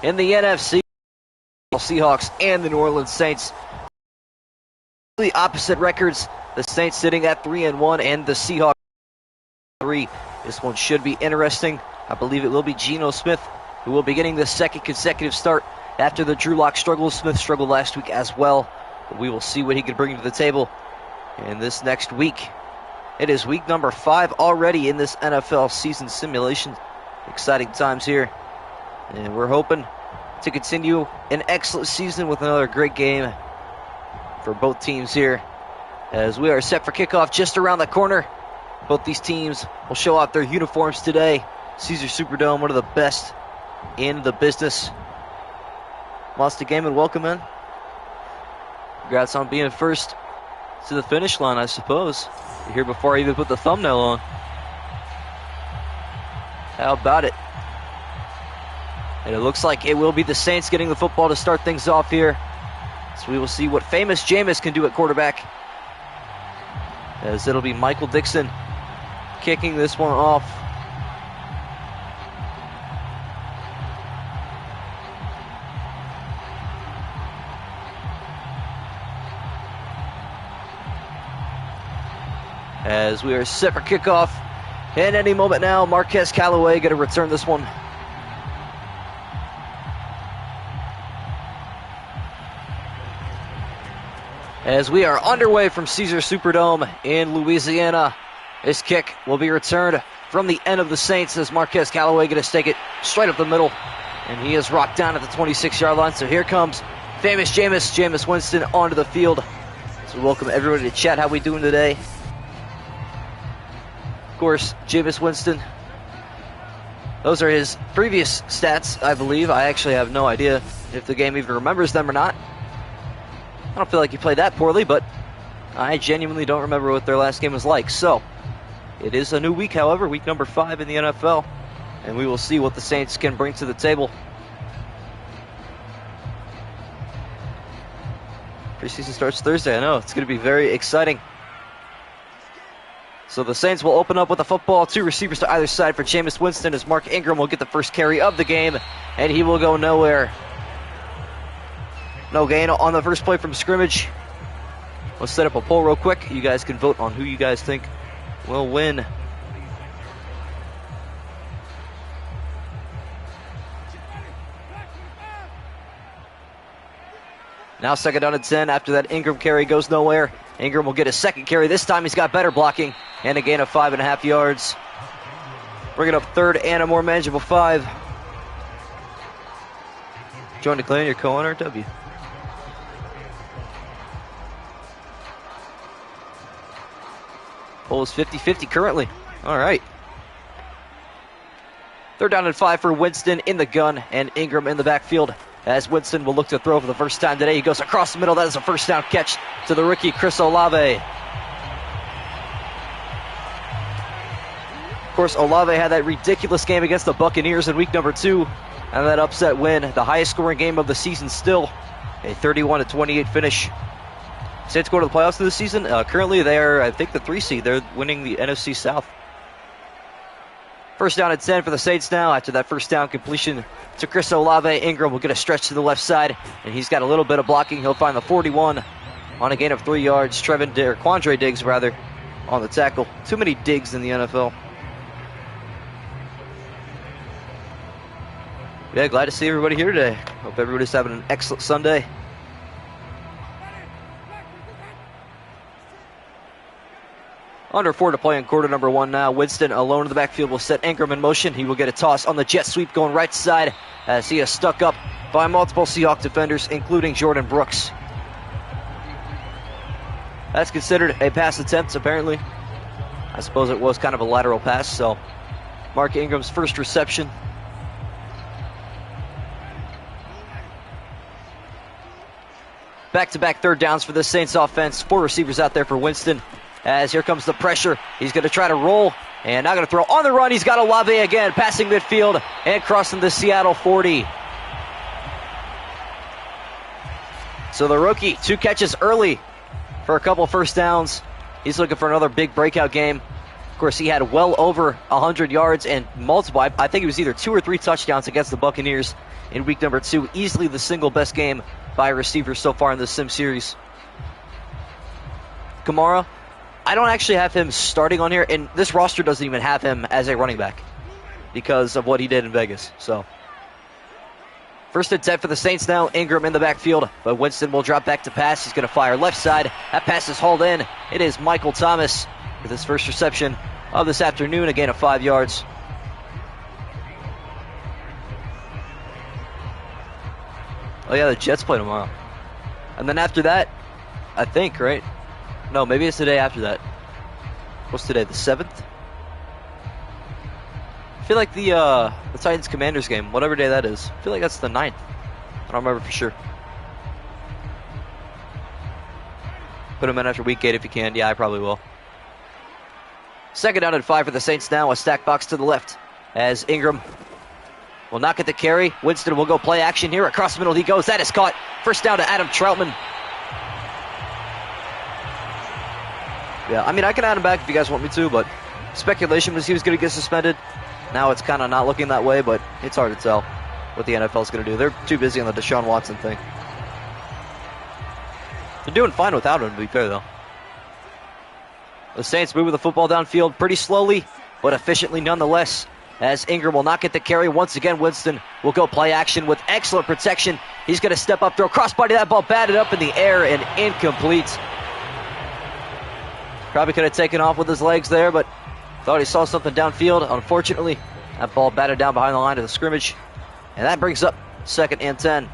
In the NFC, Seahawks and the New Orleans Saints. The opposite records. The Saints sitting at 3-1 and the Seahawks 3. This one should be interesting. I believe it will be Geno Smith who will be getting the second consecutive start after the Drew Lock struggle. Smith struggled last week as well. But we will see what he can bring to the table in this next week. It is week number 5 already in this NFL season simulation. Exciting times here. And we're hoping to continue an excellent season with another great game for both teams here, as we are set for kickoff just around the corner. Both these teams will show off their uniforms today. Caesar Superdome, one of the best in the business. Lost the game and welcome in. Congrats on being first to the finish line, I suppose. You're here before I even put the thumbnail on. How about it? And it looks like it will be the Saints getting the football to start things off here. So we will see what famous Jameis can do at quarterback, as it'll be Michael Dixon kicking this one off. As we are set for kickoff, and any moment now, Marquez Callaway going to return this one. As we are underway from Caesar Superdome in Louisiana, this kick will be returned from the end of the Saints as Marquez Callaway going to stake it straight up the middle. And he is rocked down at the 26-yard line. So here comes famous Jameis Winston onto the field. So welcome everybody to chat. How we doing today? Of course, Jameis Winston. Those are his previous stats, I believe. I actually have no idea if the game even remembers them or not. I don't feel like he played that poorly, but I genuinely don't remember what their last game was like. So, it is a new week, however, week number 5 in the NFL, and we will see what the Saints can bring to the table. Preseason starts Thursday, I know. It's going to be very exciting. So the Saints will open up with the football. 2 receivers to either side for Jameis Winston, as Mark Ingram will get the first carry of the game, and he will go nowhere. No gain on the first play from scrimmage. Let's set up a poll real quick. You guys can vote on who you guys think will win. Now 2nd down and 10 after that Ingram carry goes nowhere. Ingram will get a second carry. This time he's got better blocking and a gain of 5.5 yards. Bringing up 3rd and a more manageable 5. Join the clan, your co-owner, W. Poll is 50-50 currently. All right. 3rd down and 5 for Winston in the gun and Ingram in the backfield, as Winston will look to throw for the first time today. He goes across the middle. That is a first down catch to the rookie Chris Olave. Of course, Olave had that ridiculous game against the Buccaneers in week number 2, and that upset win, the highest scoring game of the season still, a 31-28 finish. Saints go to the playoffs this season. Currently, they are, I think, the 3 seed. They're winning the NFC South. 1st down and 10 for the Saints now. After that first down completion to Chris Olave, Ingram will get a stretch to the left side, and he's got a little bit of blocking. He'll find the 41 on a gain of 3 yards. Quandre Diggs, rather, on the tackle. Too many Diggs in the NFL. Yeah, glad to see everybody here today. Hope everybody's having an excellent Sunday. Under 4 to play in quarter number 1 now. Winston alone in the backfield will set Ingram in motion. He will get a toss on the jet sweep going right side, as he is stuck up by multiple Seahawks defenders, including Jordan Brooks. That's considered a pass attempt, apparently. I suppose it was kind of a lateral pass, so Mark Ingram's first reception. Back-to-back 3rd downs for the Saints offense. 4 receivers out there for Winston. As here comes the pressure. He's going to try to roll. And now going to throw on the run. He's got Olave again, passing midfield and crossing the Seattle 40. So the rookie, 2 catches early for a couple first downs. He's looking for another big breakout game. Of course, he had well over 100 yards and multiple. I think it was either 2 or 3 touchdowns against the Buccaneers in week number 2. Easily the single best game by a receiver so far in the Sim series. Kamara, I don't actually have him starting on here, and this roster doesn't even have him as a running back because of what he did in Vegas. So, first and 10 for the Saints now. Ingram in the backfield, but Winston will drop back to pass. He's going to fire left side. That pass is hauled in. It is Michael Thomas with his first reception of this afternoon, a gain of 5 yards. Oh yeah, the Jets play tomorrow. And then after that, I think, right? No, maybe it's the day after that. What's today, the 7th? I feel like the Titans Commanders game, whatever day that is, I feel like that's the 9th. I don't remember for sure. Put him in after week 8 if you can. Yeah, I probably will. Second down and 5 for the Saints now. A stack box to the left as Ingram will not get the carry. Winston will go play action here. Across the middle he goes. That is caught. First down to Adam Troutman. Yeah, I mean, I can add him back if you guys want me to, but speculation was he was going to get suspended. Now it's kind of not looking that way, but it's hard to tell what the NFL's going to do. They're too busy on the Deshaun Watson thing. They're doing fine without him, to be fair, though. The Saints moving the football downfield pretty slowly, but efficiently nonetheless, as Ingram will not get the carry. Once again, Winston will go play action with excellent protection. He's going to step up, throw crossbody. That ball batted up in the air and incomplete. Probably could have taken off with his legs there, but thought he saw something downfield. Unfortunately, that ball batted down behind the line of the scrimmage. And that brings up 2nd and 10.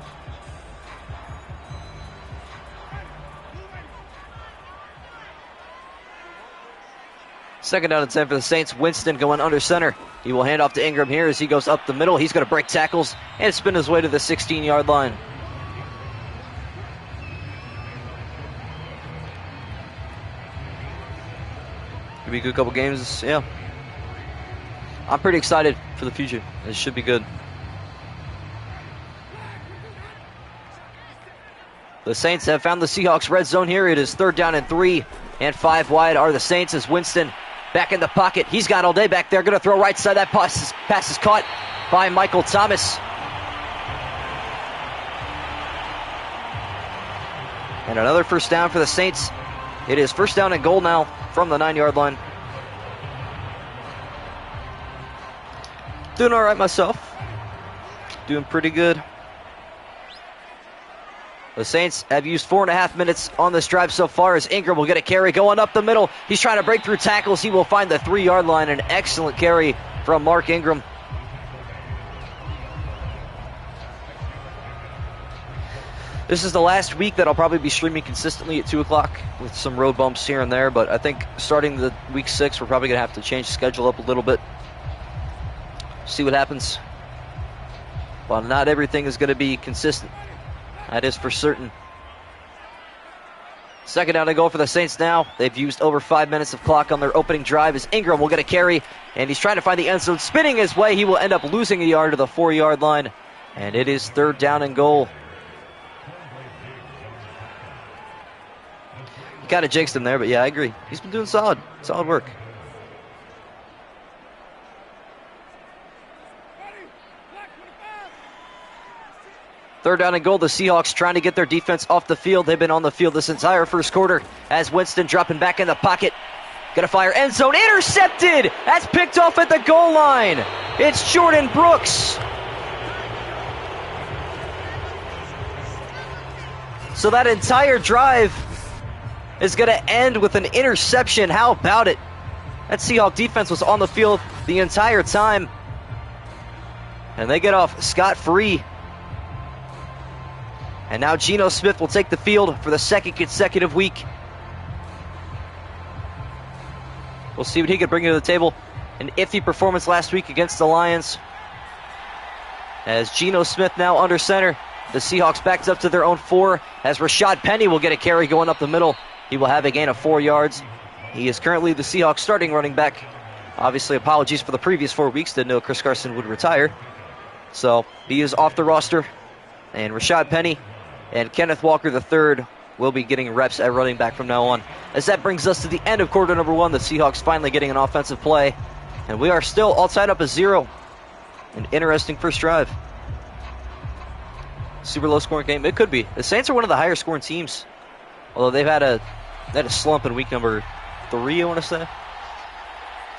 Second down and 10 for the Saints. Winston going under center. He will hand off to Ingram here as he goes up the middle. He's going to break tackles and spin his way to the 16-yard line. Could be a good couple games, yeah. I'm pretty excited for the future. It should be good. The Saints have found the Seahawks red zone here. It is 3rd down and 3, and 5 wide are the Saints as Winston back in the pocket. He's got all day back there. Going to throw right side. That pass is caught by Michael Thomas. And another first down for the Saints. It is 1st down and goal now from the 9-yard line. Doing all right myself. Doing pretty good. The Saints have used 4.5 minutes on this drive so far as Ingram will get a carry going up the middle. He's trying to break through tackles. He will find the 3-yard line. An excellent carry from Mark Ingram. This is the last week that I'll probably be streaming consistently at 2 o'clock with some road bumps here and there, but I think starting the week 6, we're probably going to have to change the schedule up a little bit. See what happens. Well, not everything is going to be consistent. That is for certain. Second down and goal for the Saints now. They've used over 5 minutes of clock on their opening drive as Ingram will get a carry, and he's trying to find the end zone. Spinning his way, he will end up losing a yard to the 4-yard line, and it is 3rd down and goal. You kind of jinxed him there, but yeah, I agree. He's been doing solid work. Third down and goal. The Seahawks trying to get their defense off the field. They've been on the field this entire first quarter as Winston dropping back in the pocket. Gonna fire end zone. Intercepted! That's picked off at the goal line. It's Jordan Brooks. So that entire drive is going to end with an interception. How about it? That Seahawk defense was on the field the entire time. And they get off scot-free. And now Geno Smith will take the field for the 2nd consecutive week. We'll see what he can bring to the table. An iffy performance last week against the Lions. As Geno Smith now under center. The Seahawks backed up to their own 4 as Rashad Penny will get a carry going up the middle. He will have a gain of 4 yards. He is currently the Seahawks starting running back. Obviously, apologies for the previous 4 weeks. Didn't know Chris Carson would retire. So he is off the roster. And Rashad Penny and Kenneth Walker III will be getting reps at running back from now on. As that brings us to the end of quarter number 1, the Seahawks finally getting an offensive play. And we are still all tied up at 0. An interesting first drive. Super low scoring game. It could be. The Saints are one of the higher scoring teams. Although they had a slump in week number 3, I want to say.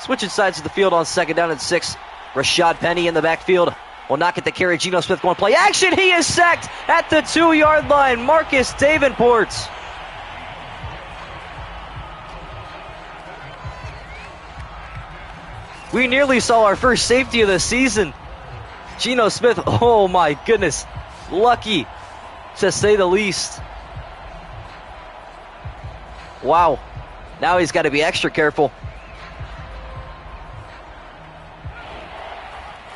Switching sides of the field on 2nd down and 6. Rashad Penny in the backfield will not get the carry. Geno Smith going play action. He is sacked at the 2-yard line. Marcus Davenport. We nearly saw our first safety of the season. Geno Smith, oh my goodness. Lucky, to say the least. Wow. Now he's got to be extra careful.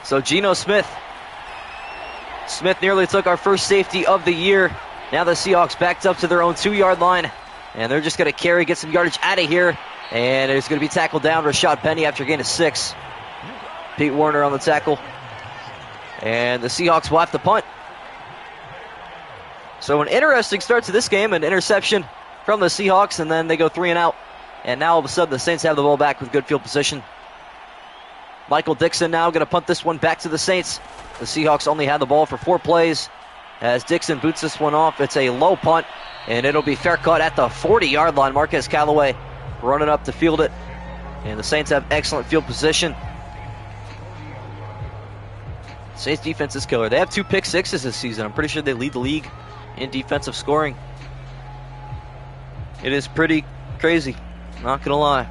So Geno Smith. Smith nearly took our first safety of the year. Now the Seahawks backed up to their own 2-yard line. And they're just going to carry, get some yardage out of here. And it's going to be tackled down. Rashad Penny after a gain of 6. Pete Werner on the tackle. And the Seahawks will have to punt. So an interesting start to this game. An interception from the Seahawks, and then they go 3 and out. And now all of a sudden the Saints have the ball back with good field position. Michael Dixon now going to punt this one back to the Saints. The Seahawks only had the ball for 4 plays. As Dixon boots this one off, it's a low punt, and it'll be fair caught at the 40-yard line. Marquez Callaway running up to field it. And the Saints have excellent field position. Saints defense is killer. They have 2 pick sixes this season. I'm pretty sure they lead the league in defensive scoring. It is pretty crazy, not gonna lie.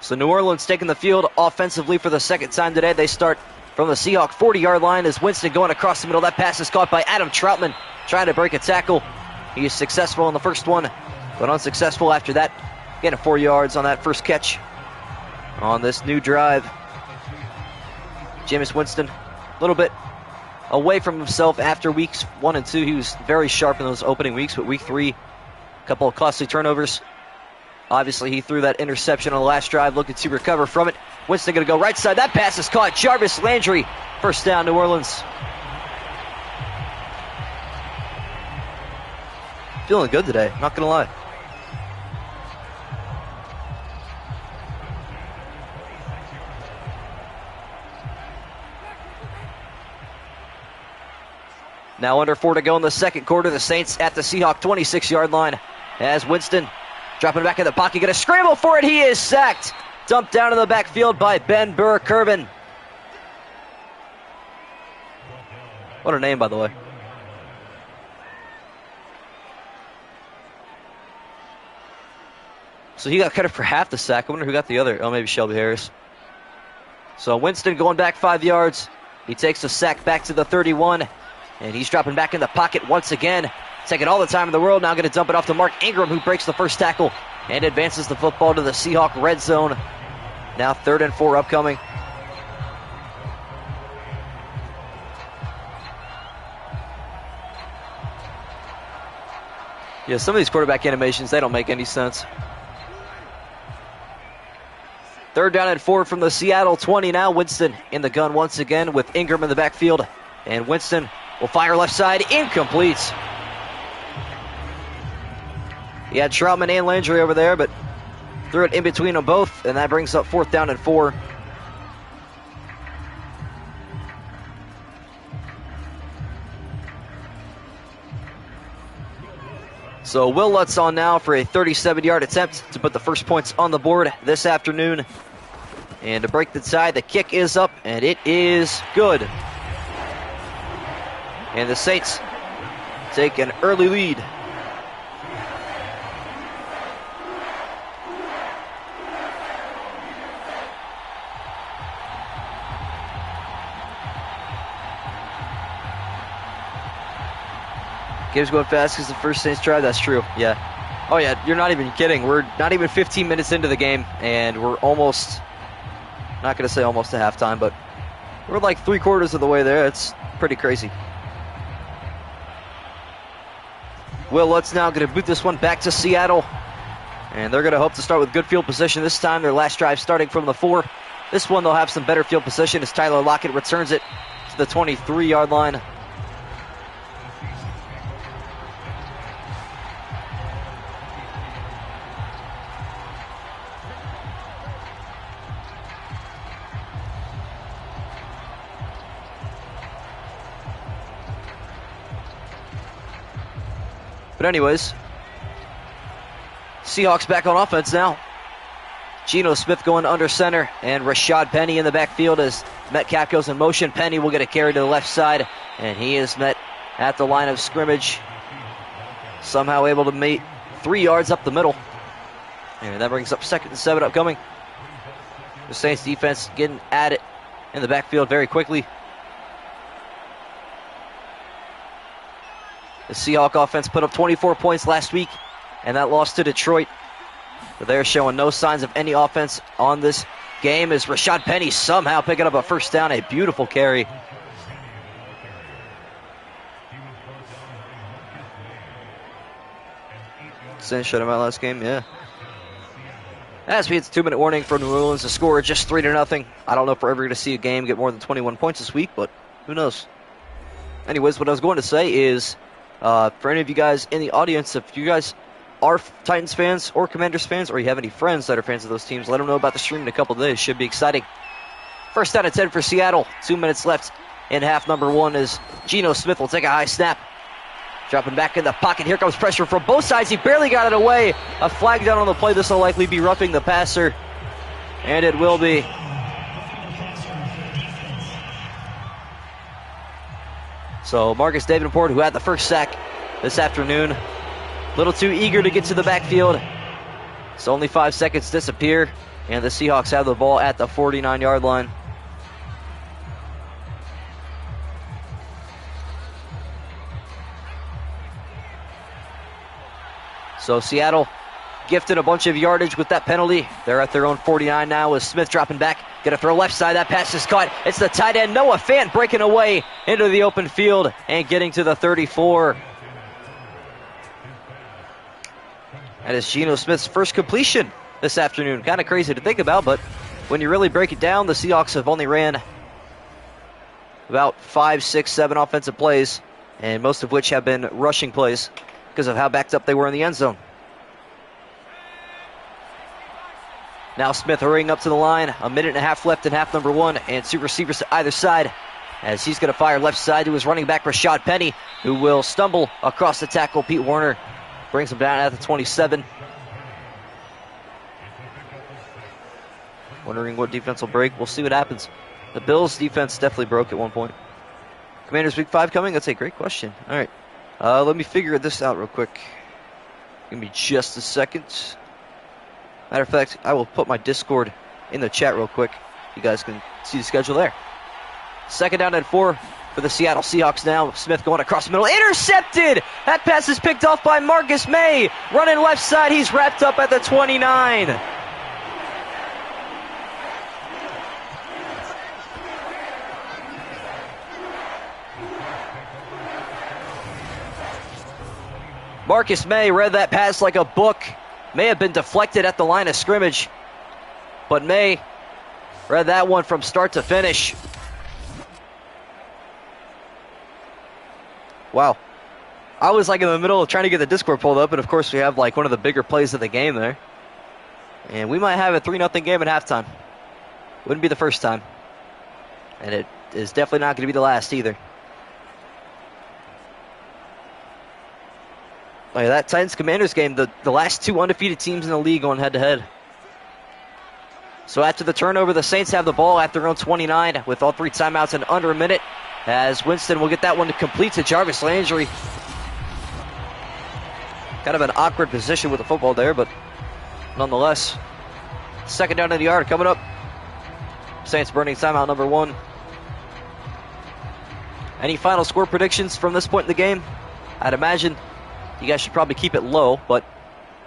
So New Orleans taking the field offensively for the 2nd time today. They start from the Seahawk 40-yard line as Winston going across the middle. That pass is caught by Adam Troutman, trying to break a tackle. He is successful in the first one, but unsuccessful after that. Getting 4 yards on that first catch on this new drive. Jameis Winston, a little bit away from himself after weeks 1 and 2. He was very sharp in those opening weeks, but week 3, a couple of costly turnovers. Obviously, he threw that interception on the last drive, looking to recover from it. Winston going to go right side. That pass is caught. Jarvis Landry, first down, New Orleans. Feeling good today, not going to lie. Now under 4 to go in the 2nd quarter. The Saints at the Seahawk 26-yard line as Winston dropping back in the pocket. Going to scramble for it. He is sacked. Dumped down in the backfield by Ben Burr-Kirven. What a name, by the way. So he got cut for half the sack. I wonder who got the other. Oh, maybe Shelby Harris. So Winston going back 5 yards. He takes the sack back to the 31. And he's dropping back in the pocket once again. Taking all the time in the world. Now going to dump it off to Mark Ingram, who breaks the first tackle and advances the football to the Seahawk red zone. Now 3rd and 4 upcoming. Yeah, some of these quarterback animations, they don't make any sense. 3rd down and 4 from the Seattle 20 now. Winston in the gun once again with Ingram in the backfield. And Winston will fire left side, incomplete. He had Troutman and Landry over there, but threw it in between them both, and that brings up 4th down and 4. So Will Lutz on now for a 37-yard attempt to put the first points on the board this afternoon. And to break the tie, the kick is up, and it is good. And the Saints take an early lead. Game's going fast because the first Saints drive. That's true. Yeah. Oh, yeah. You're not even kidding. We're not even 15 minutes into the game, and we're almost, not going to say almost to halftime, but we're like 3/4 of the way there. It's pretty crazy. Will Lutz now going to boot this one back to Seattle, and they're going to hope to start with good field position this time. Their last drive starting from the 4. This one they'll have some better field position as Tyler Lockett returns it to the 23-yard line. But anyways, Seahawks back on offense now. Geno Smith going under center, and Rashad Penny in the backfield as Metcalf goes in motion. Penny will get a carry to the left side, and he is met at the line of scrimmage. Somehow able to meet 3 yards up the middle. And that brings up 2nd and 7 upcoming. The Saints defense getting at it in the backfield very quickly. The Seahawk offense put up 24 points last week, and that loss to Detroit. But they're showing no signs of any offense on this game as Rashad Penny somehow picking up a first down. A beautiful carry. Saints shut him out last game, yeah. As we hit the 2-minute warning for New Orleans, the score just 3-0. I don't know if we're ever going to see a game get more than 21 points this week, but who knows. Anyways, what I was going to say is, for any of you guys in the audience, if you guys are Titans fans or Commanders fans, or you have any friends that are fans of those teams, let them know about the stream in a couple of days. Should be exciting. First down and 10 for Seattle. 2 minutes left in half number 1 as Geno Smith will take a high snap. Dropping back in the pocket. Here comes pressure from both sides. He barely got it away. A flag down on the play. This will likely be roughing the passer. And it will be. So Marcus Davenport, who had the first sack this afternoon, a little too eager to get to the backfield. So only 5 seconds disappear. And the Seahawks have the ball at the 49-yard line. So Seattle gifted a bunch of yardage with that penalty. They're at their own 49 now with Smith dropping back. Gonna throw left side. That pass is caught. It's the tight end Noah Fant breaking away into the open field and getting to the 34. That is Geno Smith's first completion this afternoon. Kind of crazy to think about, but when you really break it down, the Seahawks have only ran about 5, 6, 7 offensive plays, and most of which have been rushing plays because of how backed up they were in the end zone. Now Smith hurrying up to the line. 1.5 minutes left in half number 1, and 2 receivers to either side as he's going to fire left side to his running back Rashad Penny, who will stumble across the tackle. Pete Werner brings him down at the 27. Wondering what defense will break. We'll see what happens. The Bills' defense definitely broke at one point. Commanders Week 5 coming? That's a great question. All right. Let me figure this out real quick. Give me just a second. Matter of fact, I will put my Discord in the chat real quick. You guys can see the schedule there. 2nd down and 4 for the Seattle Seahawks now. Smith going across the middle. Intercepted! That pass is picked off by Marcus May. Running left side. He's wrapped up at the 29. Marcus May read that pass like a book. May have been deflected at the line of scrimmage, but May read that one from start to finish. Wow. I was like in the middle of trying to get the Discord pulled up, and of course we have like one of the bigger plays of the game there. And we might have a 3-0 game at halftime. Wouldn't be the first time. And it is definitely not going to be the last either. Like that Titans-Commanders game, the last 2 undefeated teams in the league going head-to-head. So after the turnover, the Saints have the ball at their own 29 with all 3 timeouts in under a minute, as Winston will get that one to complete to Jarvis Landry. Kind of an awkward position with the football there, but nonetheless. 2nd down in the yard coming up. Saints burning timeout number 1. Any final score predictions from this point in the game? I'd imagine you guys should probably keep it low, but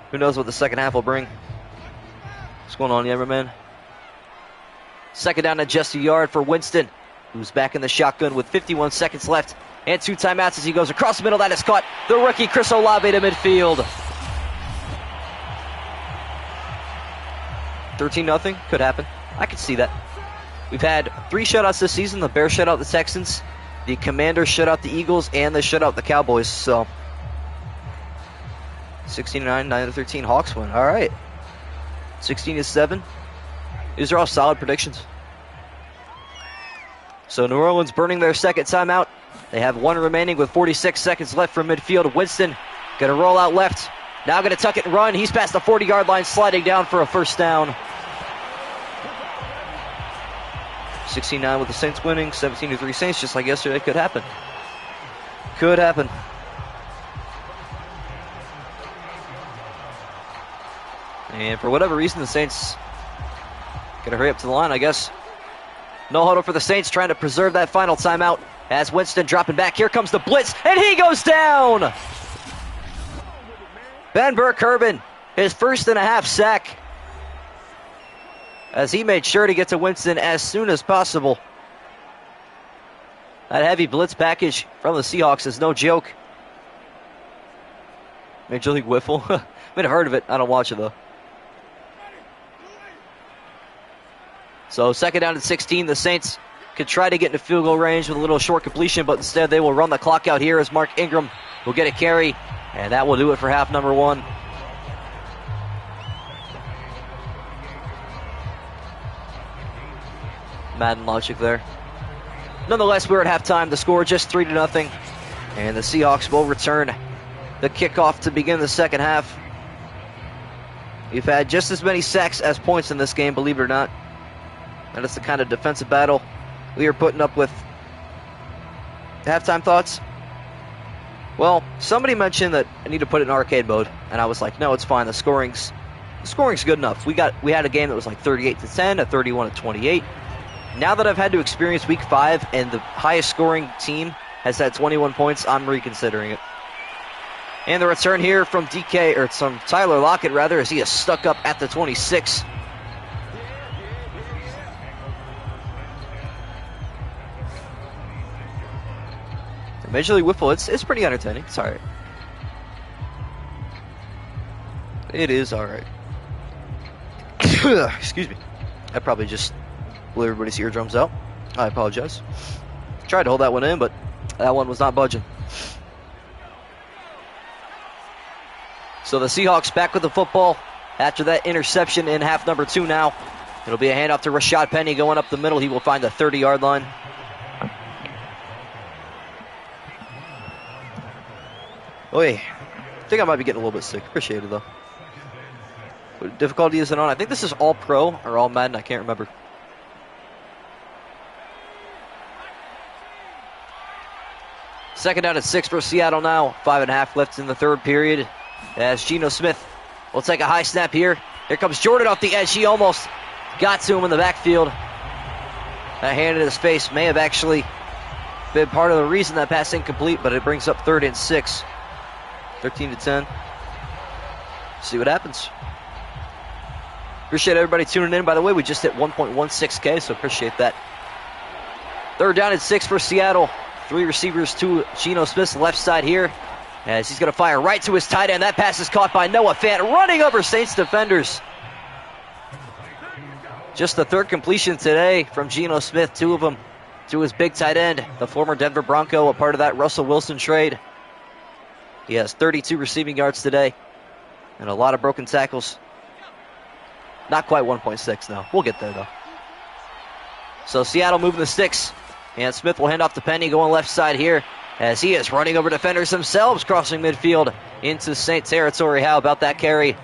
who knows what the second half will bring. What's going on, Everman? 2nd down and just a yard for Winston, who's back in the shotgun with 51 seconds left and 2 timeouts as he goes across the middle. That is caught. The rookie Chris Olave to midfield. 13-0 could happen. I could see that. We've had 3 shutouts this season. The Bears shut out the Texans, the Commanders shut out the Eagles, and they shut out the Cowboys. So 16-9, 9-13 Hawks win. All right. 16-7. These are all solid predictions. So New Orleans burning their second timeout. They have 1 remaining with 46 seconds left from midfield. Winston Gonna roll out left. Now gonna tuck it and run. He's past the 40-yard line, sliding down for a first down. 16-9 with the Saints winning. 17-3 Saints, just like yesterday. Could happen. Could happen. And for whatever reason, the Saints gonna hurry up to the line, I guess. No huddle for the Saints, trying to preserve that final timeout. As Winston dropping back, here comes the blitz, and he goes down! Ben Burke-Herbin, his first and a half sack, as he made sure to get to Winston as soon as possible. That heavy blitz package from the Seahawks is no joke. Major League Wiffle. I've been heard of it. I don't watch it, though. So second down and 16. The Saints could try to get into field goal range with a little short completion, but instead they will run the clock out here as Mark Ingram will get a carry. And that will do it for half number one. Madden logic there. Nonetheless, we're at halftime. The score just 3-0. And the Seahawks will return the kickoff to begin the second half. We've had just as many sacks as points in this game, believe it or not. And it's the kind of defensive battle we are putting up with. Halftime thoughts? Well, somebody mentioned that I need to put it in arcade mode, and I was like, no, it's fine. The scoring's good enough. We had a game that was like 38-10, a 31-28. Now that I've had to experience week 5 and the highest scoring team has had 21 points, I'm reconsidering it. And the return here from Tyler Lockett, rather, as he is stuck up at the 26. Major League Wiffle, it's pretty entertaining. It's alright. It is alright. Excuse me. I probably just blew everybody's eardrums out. I apologize. Tried to hold that one in, but that one was not budging. So the Seahawks back with the football after that interception in half number 2 now. It'll be a handoff to Rashad Penny going up the middle. He will find the 30-yard line. Oy, I think I might be getting a little bit sick. Appreciate it, though. What difficulty is it on? I think this is all pro or all Madden. I can't remember. Second down at 6 for Seattle now. 5.5 left in the third period. As Geno Smith will take a high snap here. Here comes Jordan off the edge. He almost got to him in the backfield. That hand in his face may have actually been part of the reason that pass incomplete, but it brings up 3rd and 6. 13-10. See what happens. Appreciate everybody tuning in. By the way, we just hit 1.16K, so appreciate that. Third down and 6 for Seattle. 3 receivers to Geno Smith's left side here. As he's going to fire right to his tight end. That pass is caught by Noah Fant, running over Saints defenders. Just the 3rd completion today from Geno Smith, 2 of them to his big tight end, the former Denver Bronco, a part of that Russell Wilson trade. He has 32 receiving yards today and a lot of broken tackles. Not quite 1.6, though. We'll get there, though. So Seattle moving the sticks, and Smith will hand off to Penny going left side here as he is running over defenders themselves, crossing midfield into Saint territory. How about that carry?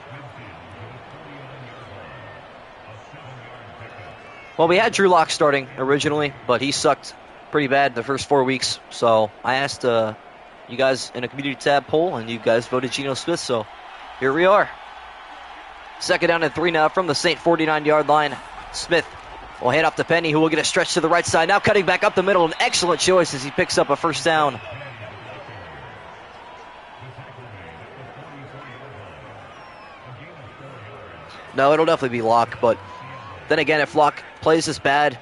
Well, we had Drew Lock starting originally, but he sucked pretty bad the first 4 weeks. So I asked you guys in a community tab poll, and you guys voted Geno Smith, so here we are. Second down and 3 now from the Saint 49-yard line. Smith will hand off to Penny, who will get a stretch to the right side. Now cutting back up the middle, an excellent choice as he picks up a first down. No, it'll definitely be Lock, but then again, if Lock plays this bad,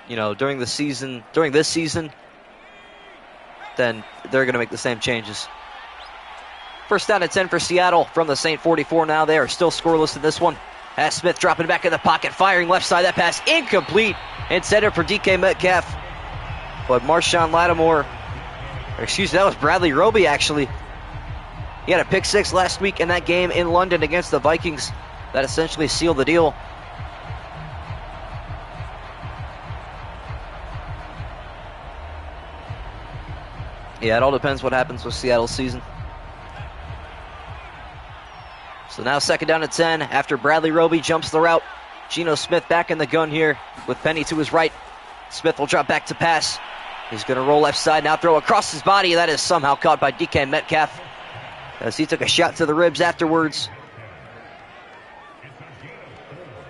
during this season, then they're going to make the same changes. First down and 10 for Seattle from the Saint 44 now. They are still scoreless in this one. As Smith dropping back in the pocket, firing left side. That pass incomplete. Intended for DK Metcalf. But Marshawn Lattimore, that was Bradley Roby, actually. He had a pick 6 last week in that game in London against the Vikings. That essentially sealed the deal. Yeah, it all depends what happens with Seattle's season. So now 2nd down and 10 after Bradley Roby jumps the route. Geno Smith back in the gun here with Penny to his right. Smith will drop back to pass. He's going to roll left side, now throw across his body. That is somehow caught by DK Metcalf as he took a shot to the ribs afterwards.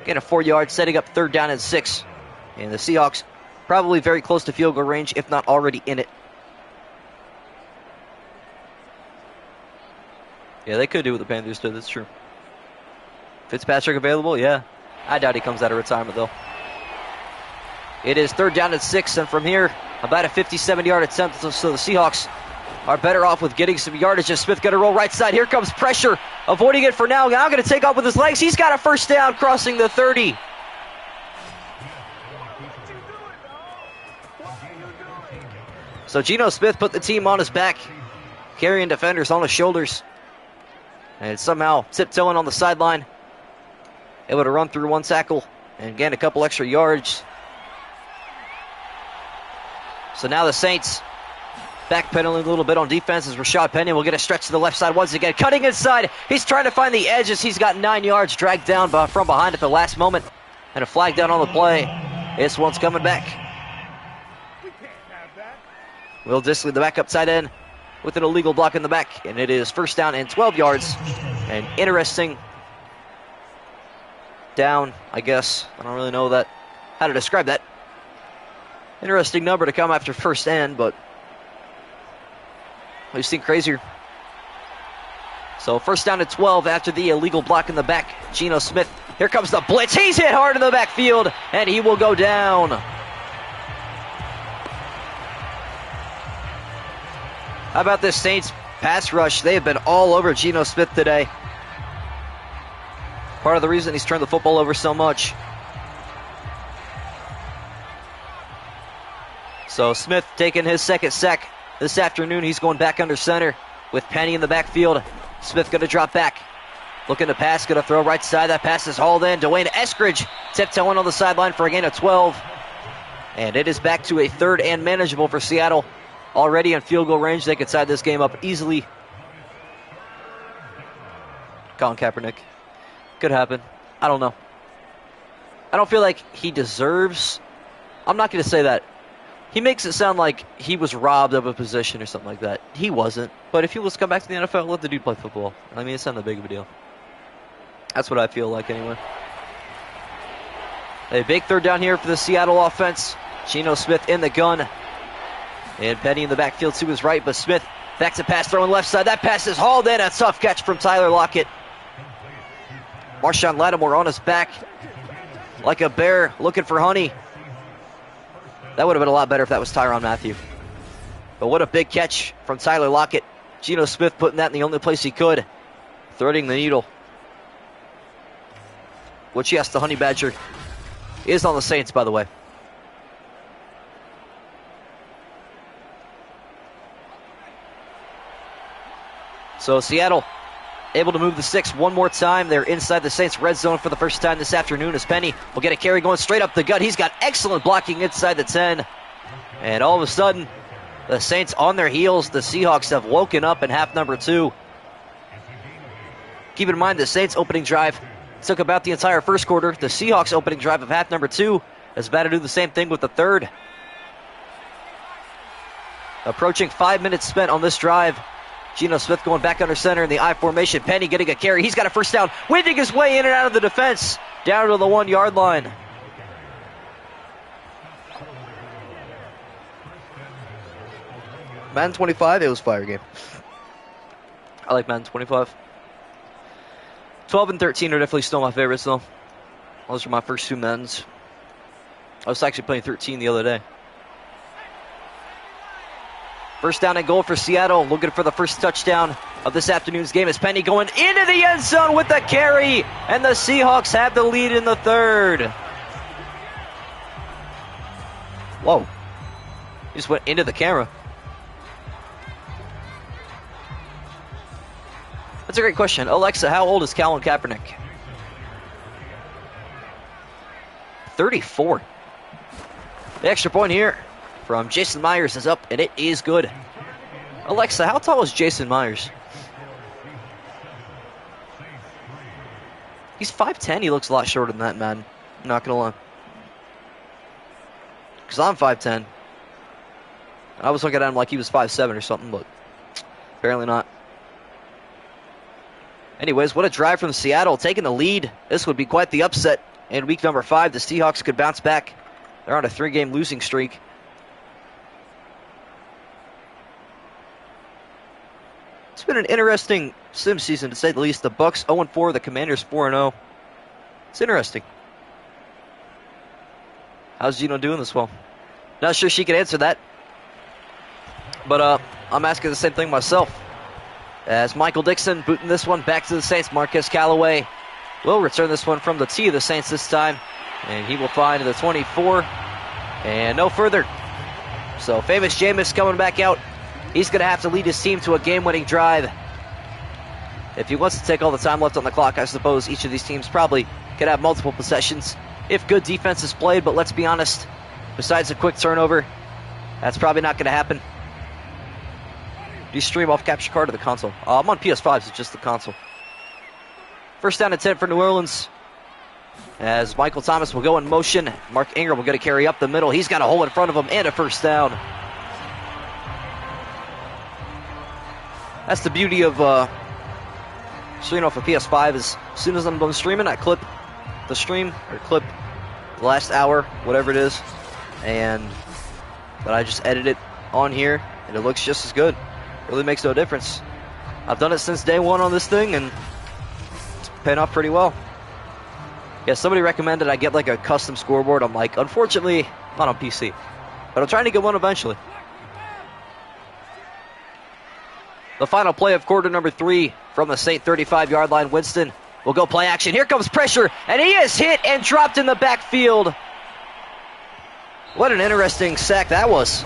Again, a 4-yard, setting up 3rd down and 6. And the Seahawks probably very close to field goal range, if not already in it. Yeah, they could do what the Panthers did, that's true. Fitzpatrick available? Yeah. I doubt he comes out of retirement, though. It is 3rd down and 6, and from here, about a 57-yard attempt, so the Seahawks are better off with getting some yardage. As Smith going to roll right side. Here comes pressure, avoiding it for now. Now going to take off with his legs. He's got a 1st down, crossing the 30. So Geno Smith put the team on his back, carrying defenders on his shoulders, and somehow tiptoeing on the sideline, able to run through 1 tackle and gain a couple extra yards. So now the Saints backpedaling a little bit on defense as Rashad Penny will get a stretch to the left side once again. Cutting inside. He's trying to find the edge as he's got 9 yards dragged down from behind at the last moment. And a flag down on the play. This one's coming back. Will Dissly, the backup tight end, with an illegal block in the back. And it is 1st down and 12 yards. An interesting down, I guess. I don't really know how to describe that. Interesting number to come after 1st and, but we've seen crazier. So 1st down and 12 after the illegal block in the back. Geno Smith, here comes the blitz. He's hit hard in the backfield, and he will go down. How about this Saints pass rush? They have been all over Geno Smith today. Part of the reason he's turned the football over so much. So Smith taking his 2nd sack this afternoon. He's going back under center with Penny in the backfield. Smith going to drop back. Looking to pass, going to throw right side. That pass is hauled in. Dwayne Eskridge tiptoeing on the sideline for a gain of 12. And it is back to a 3rd and manageable for Seattle. Already in field goal range. They could side this game up easily. Colin Kaepernick. Could happen. I don't know. I don't feel like he deserves. I'm not going to say that. He makes it sound like he was robbed of a position or something like that. He wasn't. But if he was to come back to the NFL, let the dude play football. I mean, it's not that big of a deal. That's what I feel like anyway. A big 3rd down here for the Seattle offense. Geno Smith in the gun. And Penny in the backfield to his right, but Smith back to pass, throwing left side. That pass is hauled in. A tough catch from Tyler Lockett. Marshawn Lattimore on his back like a bear looking for honey. That would have been a lot better if that was Tyrann Mathieu. But what a big catch from Tyler Lockett. Geno Smith putting that in the only place he could, threading the needle. Which, yes, the Honey Badger is on the Saints, by the way. So Seattle able to move the 6 one more time. They're inside the Saints red zone for the first time this afternoon as Penny will get a carry going straight up the gut. He's got excellent blocking inside the 10. And all of a sudden, the Saints on their heels. The Seahawks have woken up in half number 2. Keep in mind the Saints opening drive took about the entire first quarter. The Seahawks opening drive of half number 2 is about to do the same thing with the 3rd. Approaching 5 minutes spent on this drive. Geno Smith going back under center in the I formation. Penny getting a carry. He's got a 1st down. Winding his way in and out of the defense. Down to the 1-yard line. Madden 25, it was fire game. I like Madden 25. 12 and 13 are definitely still my favorites, though. Those are my first 2 Maddens. I was actually playing 13 the other day. 1st down and goal for Seattle, looking for the first touchdown of this afternoon's game. As Penny going into the end zone with the carry, and the Seahawks have the lead in the 3rd. Whoa. He just went into the camera. That's a great question. Alexa, how old is Colin Kaepernick? 34. The extra point here from Jason Myers is up, and it is good. Alexa, how tall is Jason Myers? He's 5'10". He looks a lot shorter than that, man. I'm not going to lie. Because I'm 5'10". I was looking at him like he was 5'7" or something, but apparently not. Anyways, what a drive from Seattle, taking the lead. This would be quite the upset. In week number 5, the Seahawks could bounce back. They're on a 3-game losing streak. It's been an interesting sim season, to say the least. The Bucks 0-4, the Commanders 4-0. It's interesting. How's Gino doing this well? Not sure she can answer that. But I'm asking the same thing myself. As Michael Dixon booting this one back to the Saints. Marquez Callaway will return this one from the tee of the Saints this time. And he will find the 24. And no further. So famous Jameis coming back out. He's going to have to lead his team to a game-winning drive. If he wants to take all the time left on the clock, I suppose each of these teams probably could have multiple possessions if good defense is played. But let's be honest, besides a quick turnover, that's probably not going to happen. Do you stream off capture card or the console? I'm on PS5, so it's just the console. First down and 10 for New Orleans. As Michael Thomas will go in motion. Mark Ingram will get a carry up the middle. He's got a hole in front of him and a first down. That's the beauty of streaming off a PS5 is as soon as I'm done streaming, I clip the stream or clip the last hour, whatever it is, and then I just edit it on here and it looks just as good. Really makes no difference. I've done it since day one on this thing and it's paying off pretty well. Yeah, somebody recommended I get like a custom scoreboard. I'm like, unfortunately, not on PC, but I'm trying to get one eventually. The final play of quarter number 3 from the Saint 35-yard line. Winston will go play action. Here comes pressure, and he is hit and dropped in the backfield. What an interesting sack that was.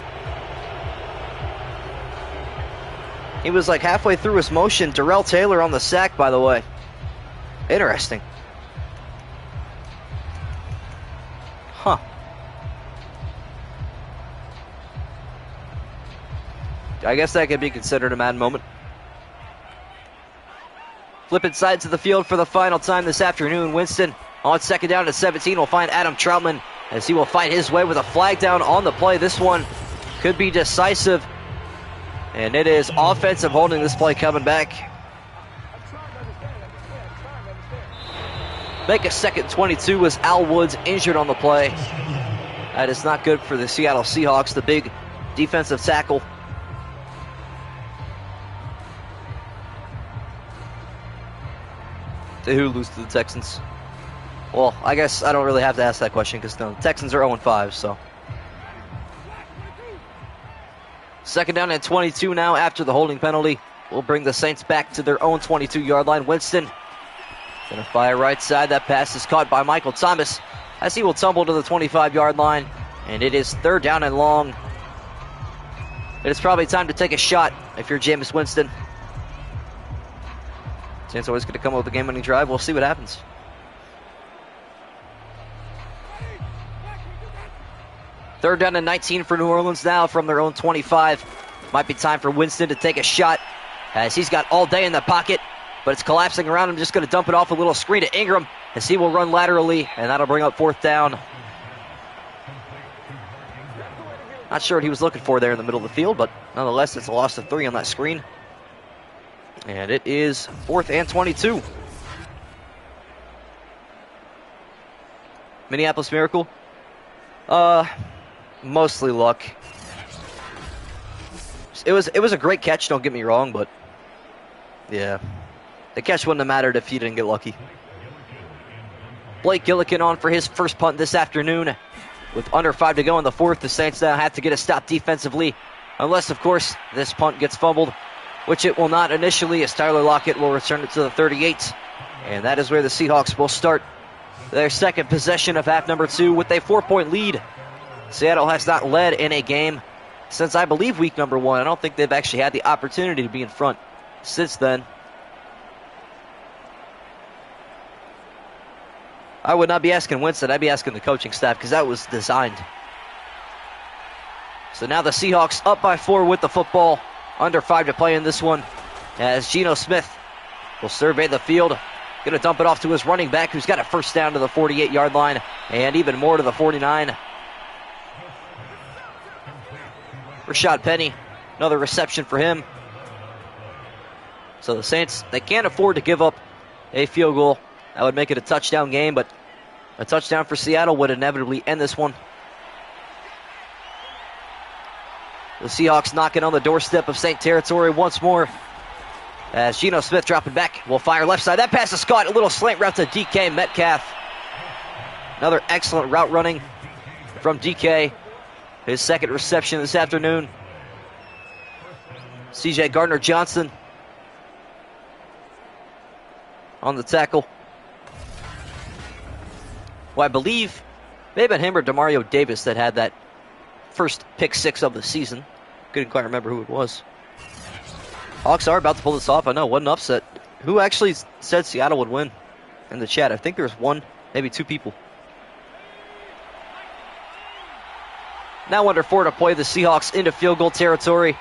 He was like halfway through his motion. Darrell Taylor on the sack, by the way. Interesting. Huh. I guess that could be considered a Madden moment. Flipping sides of the field for the final time this afternoon. Winston on second down at 17 will find Adam Troutman as he will fight his way with a flag down on the play. This one could be decisive. And it is offensive holding this play coming back. Make a second 22 as Al Woods injured on the play. That is not good for the Seattle Seahawks, the big defensive tackle. Who lose to the Texans? Well, I guess I don't really have to ask that question because the Texans are 0-5, so. Second down and 22 now after the holding penalty. Will bring the Saints back to their own 22-yard line. Winston gonna fire right side. That pass is caught by Michael Thomas as he will tumble to the 25-yard line. And it is third down and long. It is probably time to take a shot if you're Jameis Winston. Saints always going to come up with a game-winning drive. We'll see what happens. Third down and 19 for New Orleans now from their own 25. Might be time for Winston to take a shot as he's got all day in the pocket, but it's collapsing around him. Just going to dump it off a little screen to Ingram as he will run laterally, and that'll bring up fourth down. Not sure what he was looking for there in the middle of the field, but nonetheless, it's a loss of 3 on that screen. And it is 4th and 22. Minneapolis Miracle. Mostly luck. It was a great catch, don't get me wrong, but yeah. The catch wouldn't have mattered if he didn't get lucky. Blake Gillikin on for his first punt this afternoon. With under 5 to go in the 4th, the Saints now have to get a stop defensively. Unless, of course, this punt gets fumbled, which it will not initially, as Tyler Lockett will return it to the 38. And that is where the Seahawks will start their second possession of half number 2 with a 4-point lead. Seattle has not led in a game since, I believe, week number 1. I don't think they've actually had the opportunity to be in front since then. I would not be asking Winston, I'd be asking the coaching staff because that was designed. So now the Seahawks up by 4 with the football. Under 5 to play in this one as Geno Smith will survey the field. Going Going to dump it off to his running back, who's got a first down to the 48-yard line, and even more to the 49. Rashad Penny, another reception for him. So the Saints, they can't afford to give up a field goal. That would make it a touchdown game, but a touchdown for Seattle would inevitably end this one. The Seahawks knocking on the doorstep of Saint territory once more. As Geno Smith dropping back, will fire left side. That pass is caught. A little slant route to DK Metcalf. Another excellent route running from DK. His second reception this afternoon. CJ Gardner-Johnson on the tackle. Well, I believe may have been him or Demario Davis that had that first pick six of the season. Couldn't quite remember who it was. Hawks are about to pull this off. I know, what an upset. Who actually said Seattle would win in the chat? I think there was one, maybe two people. Now under 4 to play, the Seahawks into field goal territory.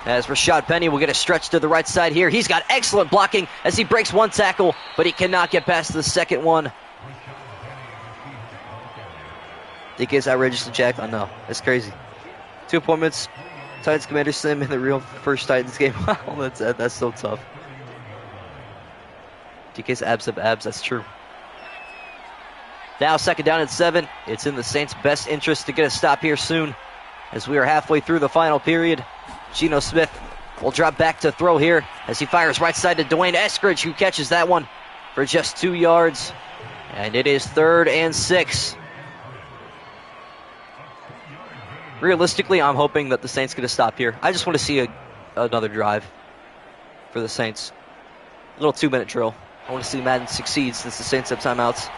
As Rashad Penny will get a stretch to the right side here. He's got excellent blocking as he breaks one tackle, but he cannot get past the second one. DK's outrageously jacked. I know, it's crazy. 2 appointments. Titans Commander Sim in the real first Titans game. Wow, that's so tough. DK's abs of abs, that's true. Now second down and 7. It's in the Saints' best interest to get a stop here soon, as we are halfway through the final period. Geno Smith will drop back to throw here as he fires right side to Dwayne Eskridge, who catches that one for just 2 yards. And it is 3rd and 6. Realistically, I'm hoping that the Saints get a stop here. I just want to see another drive for the Saints. A little 2-minute drill. I want to see Madden succeed since the Saints have timeouts.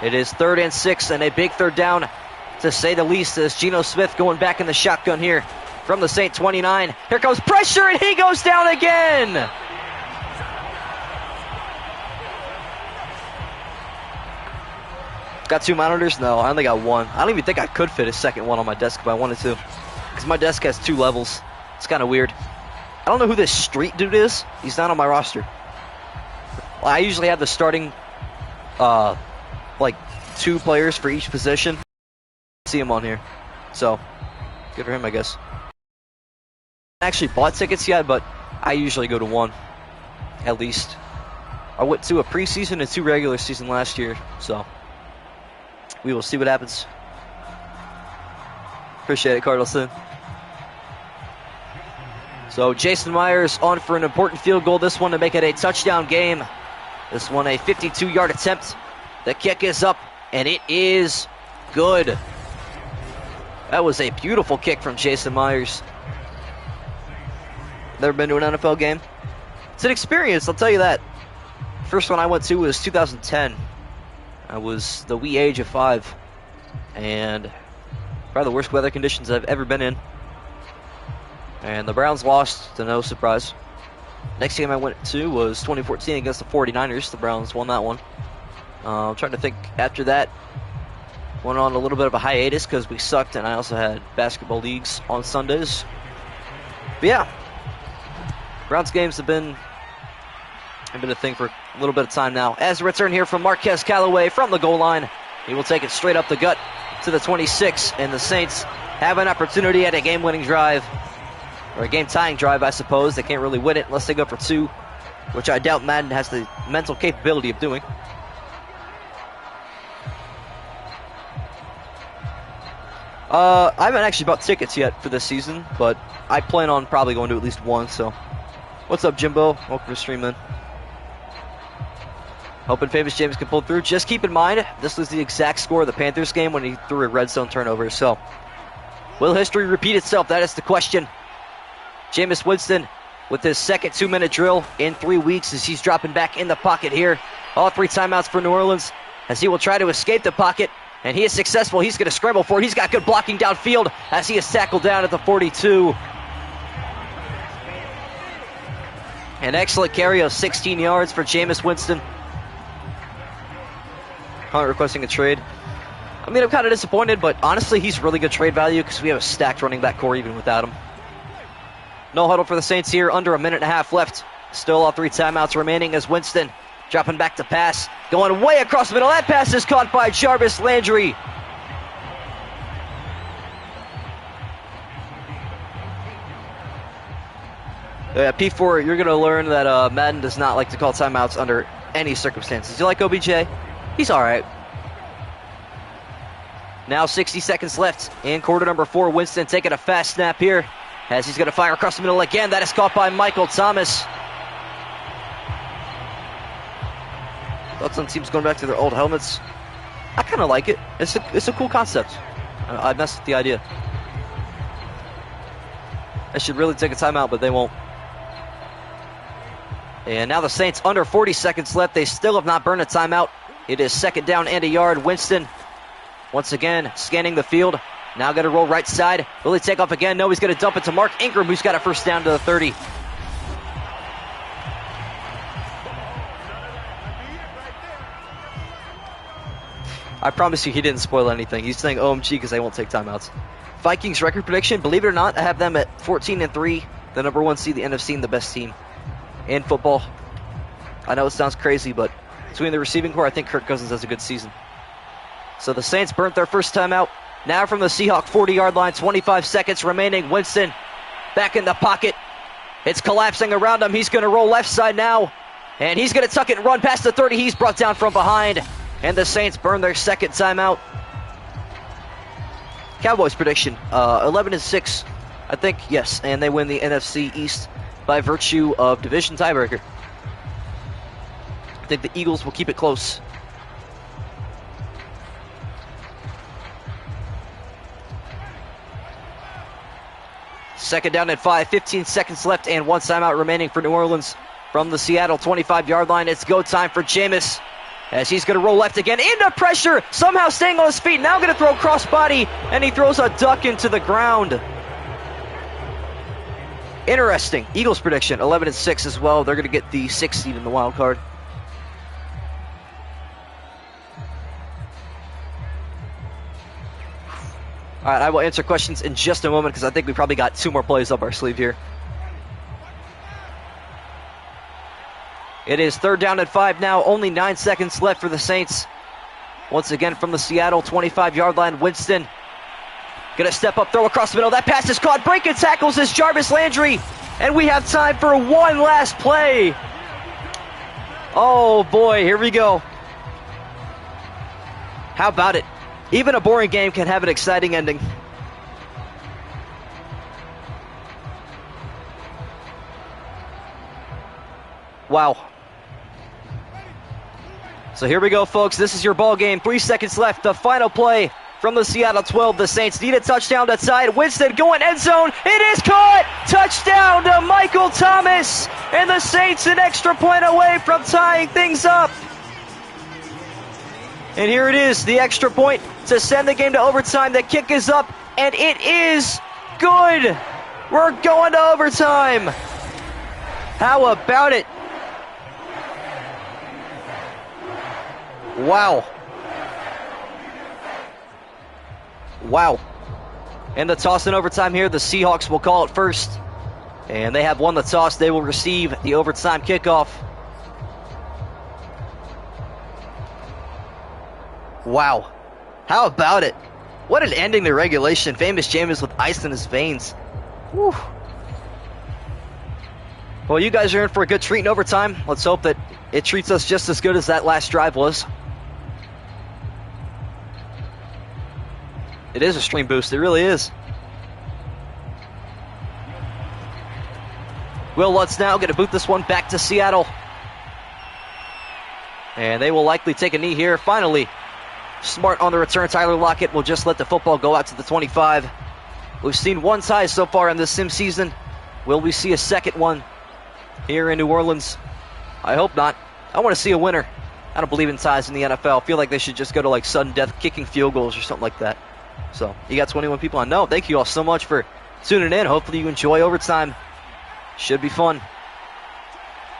It is 3rd and 6 and a big third down, to say the least, as Geno Smith going back in the shotgun here from the Saint 29. Here comes pressure, and he goes down again. Got 2 monitors? No, I only got 1. I don't even think I could fit a second one on my desk if I wanted to, because my desk has 2 levels. It's kind of weird. I don't know who this street dude is. He's not on my roster. Well, I usually have the starting, like 2 players for each position. See him on here, so good for him, I guess. I actually bought tickets yet, but I usually go to 1, at least. I went to a preseason and 2 regular season last year, so we will see what happens. Appreciate it, Cardinalson. So Jason Myers on for an important field goal, this one to make it a touchdown game. This one a 52-yard attempt. The kick is up, and it is good. That was a beautiful kick from Jason Myers. Never been to an NFL game? It's an experience, I'll tell you that. First one I went to was 2010. I was the wee age of 5. And probably the worst weather conditions I've ever been in. And the Browns lost, to no surprise. Next game I went to was 2014 against the 49ers. The Browns won that one. I'm trying to think after that. Went on a little bit of a hiatus because we sucked, and I also had basketball leagues on Sundays. But yeah, Browns games have been a thing for a little bit of time now. As a return here from Marquez Callaway from the goal line, he will take it straight up the gut to the 26, and the Saints have an opportunity at a game-winning drive, or a game-tying drive, I suppose. They can't really win it unless they go for 2, which I doubt Madden has the mental capability of doing. I haven't actually bought tickets yet for this season, but I plan on probably going to at least 1, so. What's up, Jimbo? Welcome to stream, man. Hoping Famous James can pull through. Just keep in mind, this was the exact score of the Panthers game when he threw a red zone turnover, so. Will history repeat itself? That is the question. Jameis Winston with his second 2-minute drill in 3 weeks as he's dropping back in the pocket here. All 3 timeouts for New Orleans as he will try to escape the pocket. And he is successful. He's going to scramble for it. He's got good blocking downfield as he is tackled down at the 42. An excellent carry of 16 yards for Jameis Winston. Hunt requesting a trade. I mean, I'm kind of disappointed, but honestly, he's really good trade value because we have a stacked running back core even without him. No huddle for the Saints here. Under a minute and a half left. Still all 3 timeouts remaining as Winston Dropping back to pass. Going way across the middle. That pass is caught by Jarvis Landry. Yeah, P4, you're going to learn that Madden does not like to call timeouts under any circumstances. You like OBJ? He's all right. Now 60 seconds left in quarter number 4. Winston taking a fast snap here as he's going to fire across the middle again. That is caught by Michael Thomas. Thoughts on teams going back to their old helmets? I kind of like it. It's a cool concept. I messed with the idea. I should really take a timeout, but they won't. And now the Saints under 40 seconds left. They still have not burned a timeout. It is second down and a yard. Winston once again scanning the field. Now going to roll right side. Will he take off again? No, he's going to dump it to Mark Ingram, who's got a first down to the 30. I promise you he didn't spoil anything. He's saying OMG because they won't take timeouts. Vikings record prediction, believe it or not, I have them at 14-3, the number 1 seed, the NFC, and the best team in football. I know it sounds crazy, but between the receiving core, I think Kirk Cousins has a good season. So the Saints burnt their first timeout. Now from the Seahawks 40-yard line, 25 seconds remaining. Winston back in the pocket. It's collapsing around him. He's going to roll left side now, and he's going to tuck it and run past the 30. He's brought down from behind, and the Saints burn their second timeout. Cowboys prediction, 11-6, I think, yes, and they win the NFC East by virtue of division tiebreaker. I think the Eagles will keep it close. Second down at 5, 15 seconds left, and 1 timeout remaining for New Orleans from the Seattle 25-yard line. It's go time for Jameis, as he's going to roll left again into pressure, somehow staying on his feet. Now going to throw crossbody, and he throws a duck into the ground. Interesting. Eagles prediction, 11-6 as well. They're going to get the 6th seed in the wild card. All right, I will answer questions in just a moment because I think we probably got 2 more plays up our sleeve here. It is third down at 5 now. Only 9 seconds left for the Saints. Once again from the Seattle 25-yard line, Winston going to step up, throw across the middle. That pass is caught. Breaking tackles is Jarvis Landry. And we have time for one last play. Oh, boy, here we go. How about it? Even a boring game can have an exciting ending. Wow. So here we go, folks. This is your ball game. 3 seconds left. The final play from the Seattle 12. The Saints need a touchdown to tie it. Winston going end zone. It is caught. Touchdown to Michael Thomas. And the Saints an extra point away from tying things up. And here it is, the extra point to send the game to overtime. The kick is up, and it is good. We're going to overtime. How about it? Wow. Wow. And the toss in overtime here, the Seahawks will call it first. And they have won the toss. They will receive the overtime kickoff. Wow. How about it? What an ending to regulation. Famous Jameis with ice in his veins. Whew. Well, you guys are in for a good treat in overtime. Let's hope that it treats us just as good as that last drive was. It is a stream boost. It really is. Will Lutz now going to boot this one back to Seattle. And they will likely take a knee here. Finally, smart on the return. Tyler Lockett will just let the football go out to the 25. We've seen 1 tie so far in this sim season. Will we see a second one here in New Orleans? I hope not. I want to see a winner. I don't believe in ties in the NFL. I feel like they should just go to like sudden death kicking field goals or something like that. So you got 21 people on. No, thank you all so much for tuning in. Hopefully you enjoy overtime. Should be fun.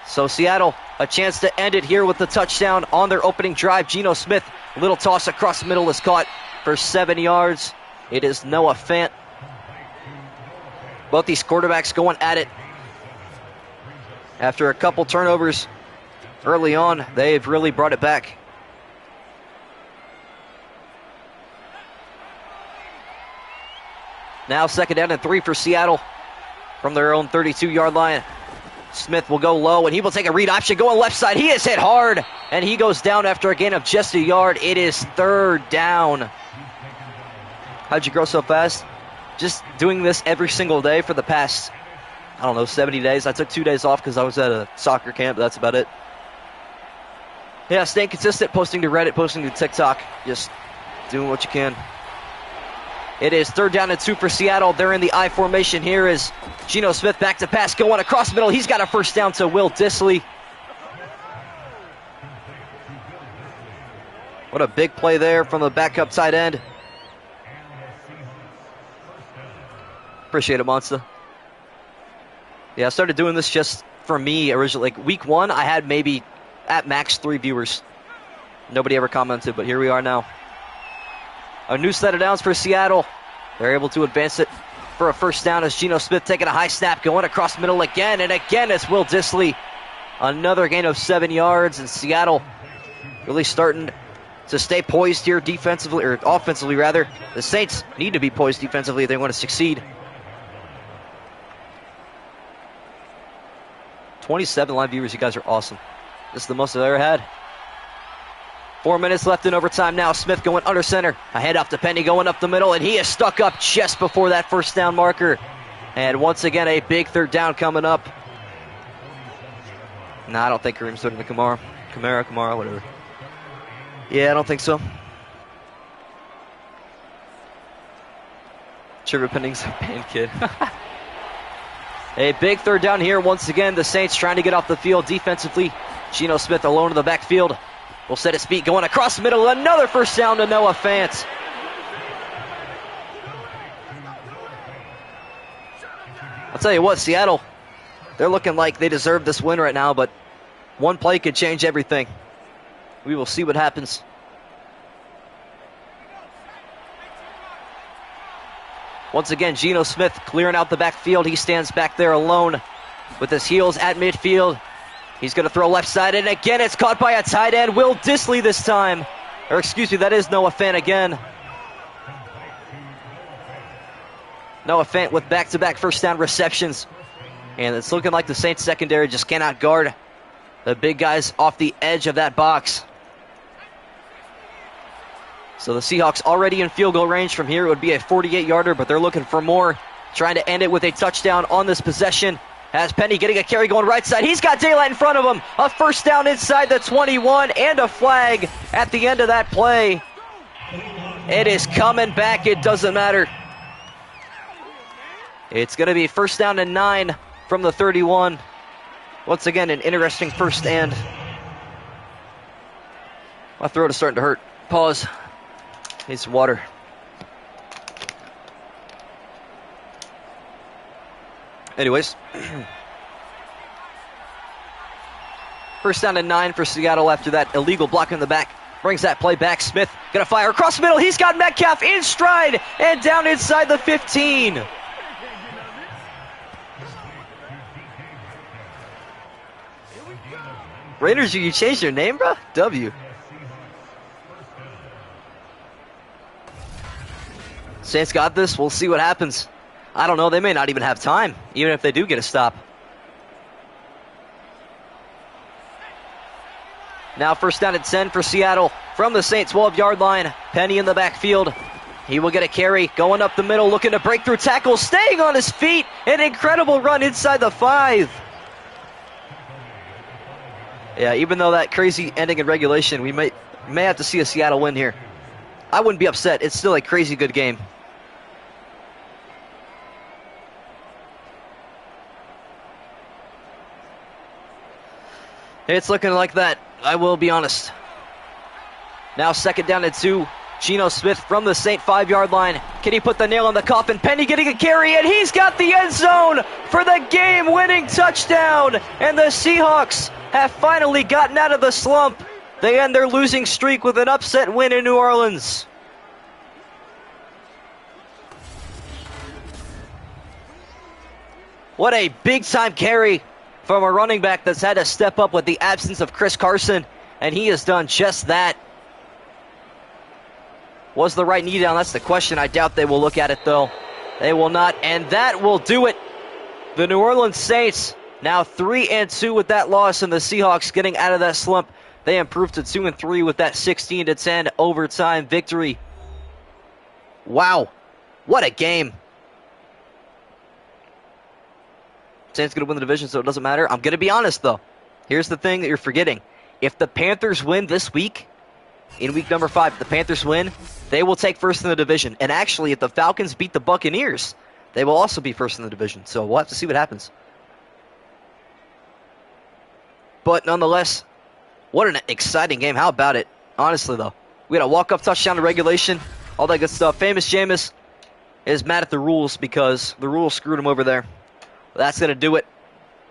So Seattle, a chance to end it here with the touchdown on their opening drive. Geno Smith, a little toss across the middle is caught for 7 yards. It is Noah Fant. Both these quarterbacks going at it after a couple turnovers early on, they've really brought it back. Now 2nd down and 3 for Seattle from their own 32-yard line. Smith will go low, and he will take a read option going left side. He is hit hard, and he goes down after a gain of just a yard. It is 3rd down. How'd you grow so fast? Just doing this every single day for the past, 70 days. I took 2 days off because I was at a soccer camp. That's about it. Yeah, staying consistent, posting to Reddit, posting to TikTok, just doing what you can. It is 3rd down and 2 for Seattle. They're in the I formation. Here is Geno Smith back to pass, going across the middle. He's got a first down to Will Dissly. What a big play there from the backup tight end. Appreciate it, Monster. Yeah, I started doing this just for me originally. Like week 1, I had maybe at max 3 viewers. Nobody ever commented, but here we are now. A new set of downs for Seattle. They're able to advance it for a first down as Geno Smith taking a high snap, going across the middle again, and again it's Will Dissly. Another gain of 7 yards, and Seattle really starting to stay poised here defensively, or offensively rather. The Saints need to be poised defensively if they want to succeed. 27 live viewers, you guys are awesome. This is the most I've ever had. 4 minutes left in overtime now. Smith going under center. A handoff to Penny going up the middle, and he is stuck up just before that first down marker. And once again, a big 3rd down coming up. No, I don't think Kareem's throwing to Kamara, whatever. Yeah, I don't think so. Trevor Penning's a band kid. A big 3rd down here once again. The Saints trying to get off the field defensively. Geno Smith alone in the backfield. Will set his feet going across the middle. Another first down to Noah Fant. I'll tell you what, Seattle, they're looking like they deserve this win right now, but one play could change everything. We will see what happens. Once again, Geno Smith clearing out the backfield. He stands back there alone with his heels at midfield. He's going to throw left side, and again it's caught by a tight end, Will Dissly this time. Or excuse me, that is Noah Fant again. Noah Fant with back-to-back first down receptions. And it's looking like the Saints secondary just cannot guard the big guys off the edge of that box. So the Seahawks already in field goal range. From here it would be a 48-yarder, but they're looking for more. Trying to end it with a touchdown on this possession. Has Penny getting a carry going right side. He's got daylight in front of him. A first down inside the 21 and a flag at the end of that play. It is coming back. It doesn't matter. It's going to be first down and 9 from the 31. Once again, an interesting first and. My throat is starting to hurt. Pause. Need some water. Anyways. First down and 9 for Seattle after that illegal block in the back. Brings that play back. Smith gonna fire across the middle. He's got Metcalf in stride and down inside the 15. Raiders, you changed your name, bro? W. Saints got this. We'll see what happens. I don't know. They may not even have time, even if they do get a stop. Now first down and 10 for Seattle from the Saints 12-yard line. Penny in the backfield. He will get a carry going up the middle, looking to break through tackles, staying on his feet. An incredible run inside the 5. Yeah, even though that crazy ending in regulation, we may have to see a Seattle win here. I wouldn't be upset. It's still a crazy good game. It's looking like that, I will be honest. Now second down and 2. Geno Smith from the Saint 5-yard line. Can he put the nail in the coffin? Penny getting a carry, and he's got the end zone for the game-winning touchdown. And the Seahawks have finally gotten out of the slump. They end their losing streak with an upset win in New Orleans. What a big-time carry from a running back that's had to step up with the absence of Chris Carson, and he has done just that. Was the right knee down? That's the question. I doubt they will look at it, though. They will not, and that will do it. The New Orleans Saints now 3-2 with that loss, and the Seahawks getting out of that slump. They improved to 2-3 with that 16-10 overtime victory. Wow, what a game. Saints going to win the division, so it doesn't matter. I'm going to be honest, though. Here's the thing that you're forgetting. If the Panthers win this week, in week number 5, if the Panthers win, they will take first in the division. And actually, if the Falcons beat the Buccaneers, they will also be first in the division. So we'll have to see what happens. But nonetheless, what an exciting game. How about it? Honestly, though. We had a walk-up touchdown to regulation. All that good stuff. Famous Jameis is mad at the rules because the rules screwed him over there. That's going to do it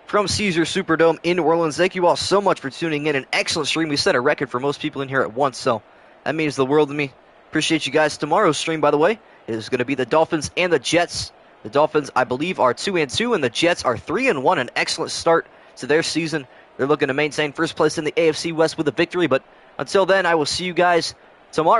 from Caesars Superdome in New Orleans. Thank you all so much for tuning in. An excellent stream. We set a record for most people in here at once, so that means the world to me. Appreciate you guys. Tomorrow's stream, by the way, is going to be the Dolphins and the Jets. The Dolphins, I believe, are 2-2, and the Jets are 3-1. An excellent start to their season. They're looking to maintain first place in the AFC West with a victory, but until then, I will see you guys tomorrow.